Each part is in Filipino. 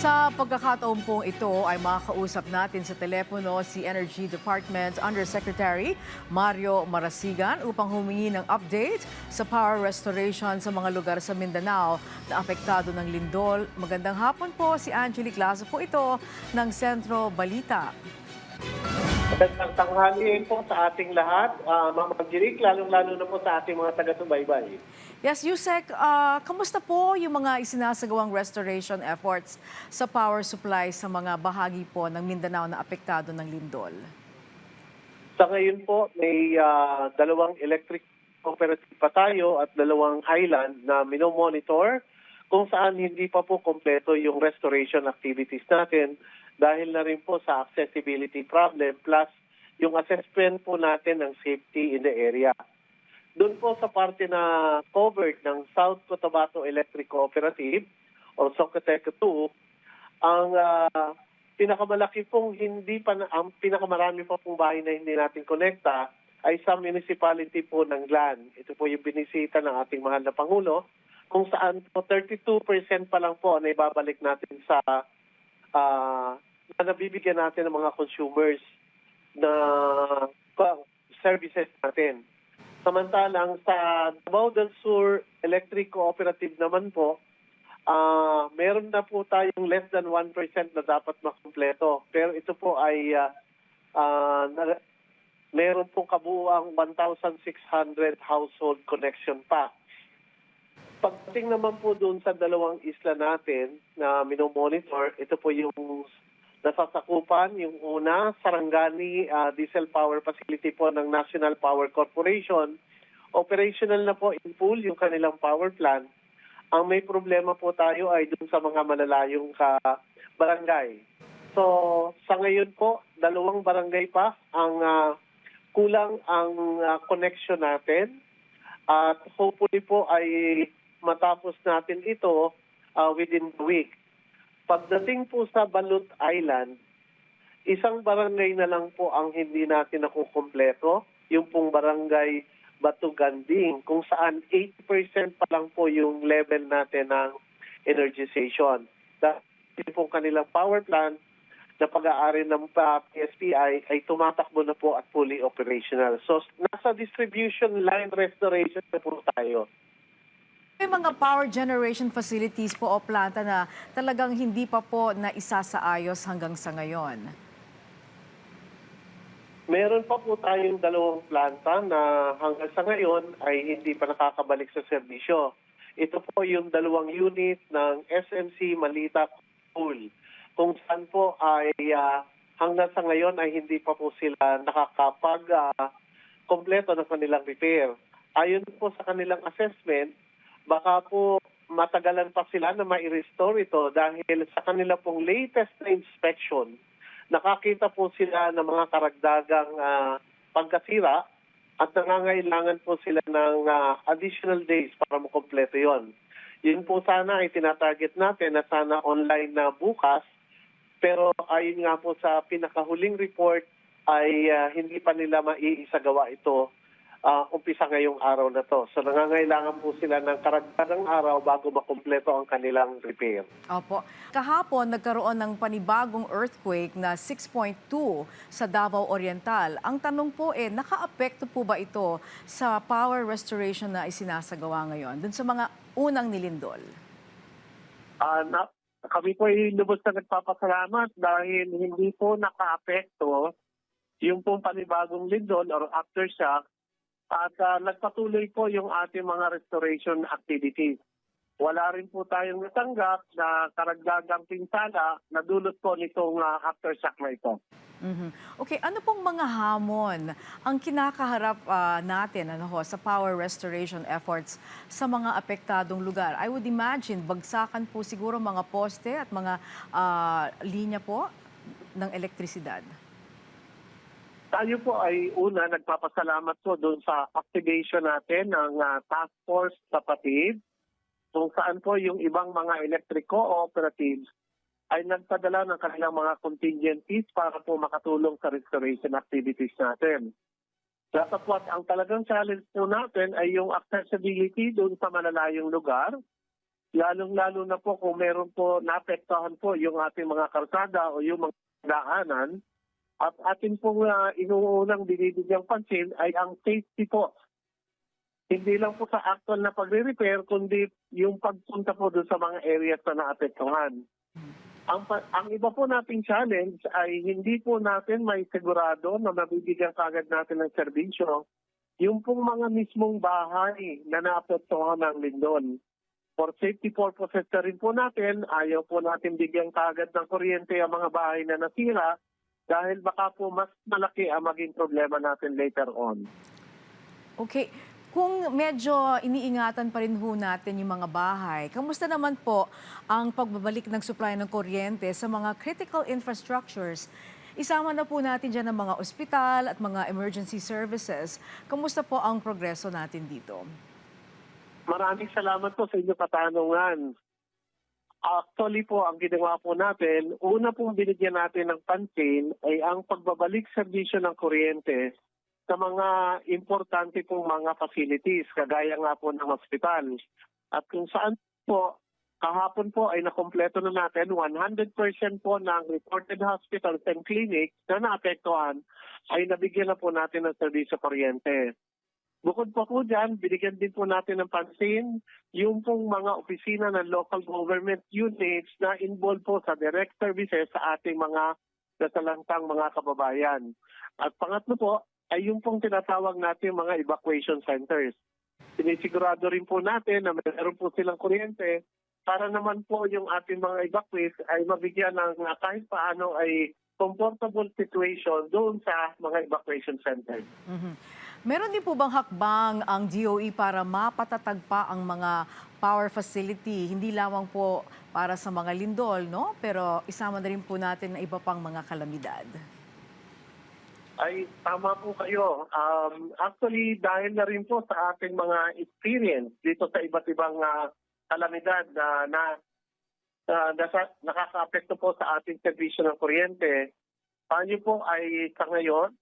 Sa pagkakataon pong ito ay makakausap natin sa telepono si Energy Department Undersecretary Mario Marasigan upang humingi ng update sa power restoration sa mga lugar sa Mindanao na apektado ng lindol. Magandang hapon po, si Angelique Lazo po ito ng Sentro Balita. Magandang tanghali po sa ating lahat, Ma'am Angelique, lalong-lalo na po sa ating mga taga-subaybay. Yes, Yusek, kamusta po yung mga isinasagawang restoration efforts sa power supply sa mga bahagi po ng Mindanao na apektado ng lindol? Sa ngayon po, may dalawang electric cooperative pa tayo at dalawang island na minomonitor kung saan hindi pa po kompleto yung restoration activities natin dahil na rin po sa accessibility problem plus yung assessment po natin ng safety in the area. Doon po sa parte na covered ng South Cotabato Electric Cooperative o Socotec 2, ang pinakamalaki pong ang pinakamarami pa pong bahay na hindi natin konekta ay sa municipality po ng Glan. Ito po yung binisita ng ating mahal na Pangulo kung saan po 32% pa lang po na ibabalik natin sa na nabibigyan natin ng mga consumers na services natin. Samantalang sa Davao del Sur Electric Cooperative naman po, meron na po tayong less than 1% na dapat makumpleto. Pero ito po ay meron po kabuuang 1,600 household connection pa. Pagdating naman po doon sa dalawang isla natin na minomonitor, ito po yung nasasakupan. Yung una, Sarangani Diesel Power Facility po ng National Power Corporation. Operational na po in full yung kanilang power plant. Ang may problema po tayo ay doon sa mga malalayong barangay. So, sa ngayon po, dalawang barangay pa ang kulang ang connection natin. At hopefully po ay matapos natin ito within the week. Pagdating po sa Balut Island, isang barangay na lang po ang hindi natin nakukumpleto, yung pong barangay Batuganding, kung saan 80% pa lang po yung level natin ng energization. Dahil po kanilang power plant na pag-aari ng PSPI ay tumatakbo na po at fully operational. So nasa distribution line restoration na po tayo. May mga power generation facilities po o planta na talagang hindi pa po na isasaayos hanggang sa ngayon? Meron pa po tayong dalawang planta na hanggang sa ngayon ay hindi pa nakakabalik sa serbisyo. Ito po yung dalawang unit ng SMC Malita Pool, kung saan po ay hanggang sa ngayon ay hindi pa po sila nakakapag-kompleto ng kanilang repair. Ayon po sa kanilang assessment, baka po matagalan pa sila na ma-restore ito dahil sa kanila pong latest na inspection, nakakita po sila ng mga karagdagang pagkasira at nangangailangan po sila ng additional days para makompleto yon. Yun po sana ay tinatarget natin na sana online na bukas, pero ayon nga po sa pinakahuling report ay hindi pa nila maiisagawa ito umpisa ngayong araw na to. So nangangailangan po sila ng karagdagang araw bago makumpleto ang kanilang repair. Opo. Kahapon, nagkaroon ng panibagong earthquake na 6.2 sa Davao Oriental. Ang tanong po naka-apekto po ba ito sa power restoration na isinasagawa ngayon dun sa mga unang nilindol? Kami po ay lubos na nagpapasalamat dahil hindi po naka-apekto yung pong panibagong lindol or aftershock. At nagpatuloy po yung ating mga restoration activities. Wala rin po tayong natanggap na karagdagang pinsala na dulot po nitong aftershock na ito. Okay, ano pong mga hamon ang kinakaharap natin sa power restoration efforts sa mga apektadong lugar? I would imagine bagsakan po siguro mga poste at mga linya po ng elektrisidad. Tayo po ay una nagpapasalamat po doon sa activation natin ng Task Force Kapatid, kung saan po yung ibang mga electric cooperatives ay nagpadala ng kanilang mga contingencies para po makatulong sa restoration activities natin. Datapwat ang talagang challenge po natin ay yung accessibility doon sa malalayong lugar, lalong-lalo na po kung meron po naapektuhan po yung ating mga kalsada o yung mga daanan. At atin pong inuunang binibigyang pansin ay ang safety po. Hindi lang po sa actual na pagre-repair, kundi yung pagpunta po doon sa mga areas na naapektuhan. Ang iba po nating challenge ay hindi po natin may sigurado na mabibigyan kagad natin ng serbisyo yung pong mga mismong bahay na naapektuhan ng lindol. For safety purposes na rin po natin, ayaw po natin bigyan kagad ng kuryente ang mga bahay na nasira dahil baka po mas malaki ang maging problema natin later on. Okay. Kung medyo iniingatan pa rin ho natin yung mga bahay, kamusta naman po ang pagbabalik ng supply ng kuryente sa mga critical infrastructures? Isama na po natin dyan ang mga ospital at mga emergency services. Kamusta po ang progreso natin dito? Maraming salamat po sa inyong katanungan. Actually po, ang ginawa po natin, una pong binigyan natin ng pansin ay ang pagbabalik serbisyo ng kuryente sa mga importante pong mga facilities, kagaya nga po ng hospital. At kung saan po, kahapon po ay nakompleto na natin 100% po ng reported hospitals and clinics na naapektuhan ay nabigyan na po natin ng serbisyo kuryente. Bukod pa po dyan, binigyan din po natin ng pansin yung pong mga opisina ng local government units na involved po sa direct services sa ating mga nasalantang mga kababayan. At pangatlo po ay yung pong tinatawag natin mga evacuation centers. Sinisigurado rin po natin na mayroon po silang kuryente para naman po yung ating mga evacuees ay mabigyan ng kahit paano ay comfortable situation doon sa mga evacuation centers. Meron din po bang hakbang ang DOE para mapatatag pa ang mga power facility? Hindi lamang po para sa mga lindol, no? Pero isama na rin po natin na iba pang mga kalamidad. Ay, tama po kayo. Actually, dahil na rin po sa ating mga experience dito sa iba't ibang kalamidad na nakaka-apekto po sa ating serbisyo ng kuryente, tayo po ay sa ngayon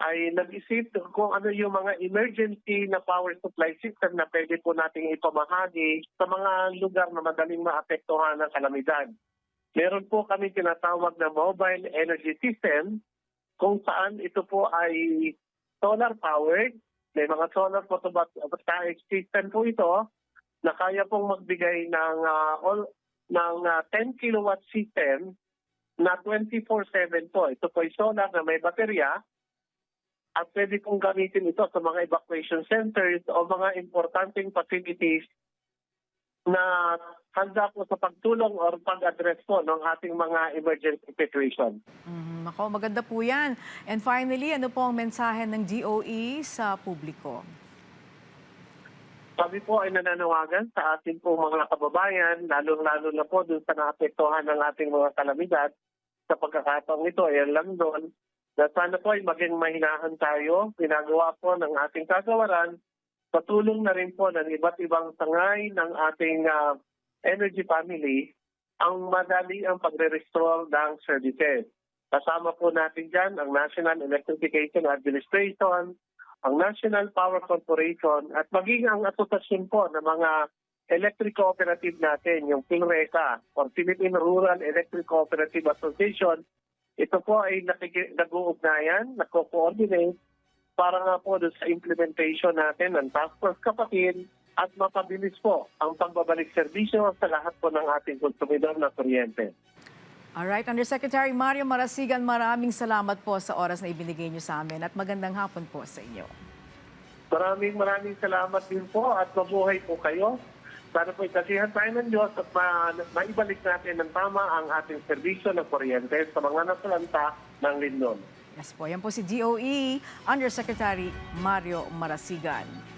ay nag-isip kung ano yung mga emergency na power supply system na pwede po nating ipamahagi sa mga lugar na madaling maapektuhan ng kalamidad. Meron po kami tinatawag na mobile energy system kung saan ito po ay solar powered. May mga solar photovoltaic system po ito na kaya pong magbigay ng 10 kilowatt system na 24/7 po. Ito po ay solar na may baterya at pwede pong gamitin ito sa mga evacuation centers o mga importanteng facilities na handa po sa pagtulong or pag-address po ng ating mga emergency situation. Ako, maganda po yan. And finally, ano po ang mensahe ng DOE sa publiko? Kami po ay nananawagan sa ating pong mga kababayan, lalo-lalo na po dun sa naapektuhan ng ating mga kalamidad. Sa pagkakataong ito, ayan lang doon, na sana po ay maging mahinahan tayo. Pinagawa po ng ating kagawaran, patulong na rin po ng iba't ibang sangay ng ating energy family ang madali ang pagre-restore ng services. Kasama po natin dyan ang National Electrification Administration, ang National Power Corporation at maging ang asosasyon po ng mga electric cooperative natin, yung PhilReca or Philippine Rural Electric Cooperative Association. Ito po ay nag-uugnayan, nagko-coordinate para nga po doon sa implementation natin ng Task Force Kapatid at mapabilis po ang pagbabalik serbisyo sa lahat po ng ating konsumidor na kuryente. Alright, Undersecretary Mario Marasigan, maraming salamat po sa oras na ibinigay niyo sa amin at magandang hapon po sa inyo. Maraming salamat din po at mabuhay po kayo. Sana po ikasihan tayo ng Diyos at maibalik natin ng tama ang ating serbisyo ng kuryente sa mga nasalanta ng lindol. Yes po, yan po si DOE Undersecretary Mario Marasigan.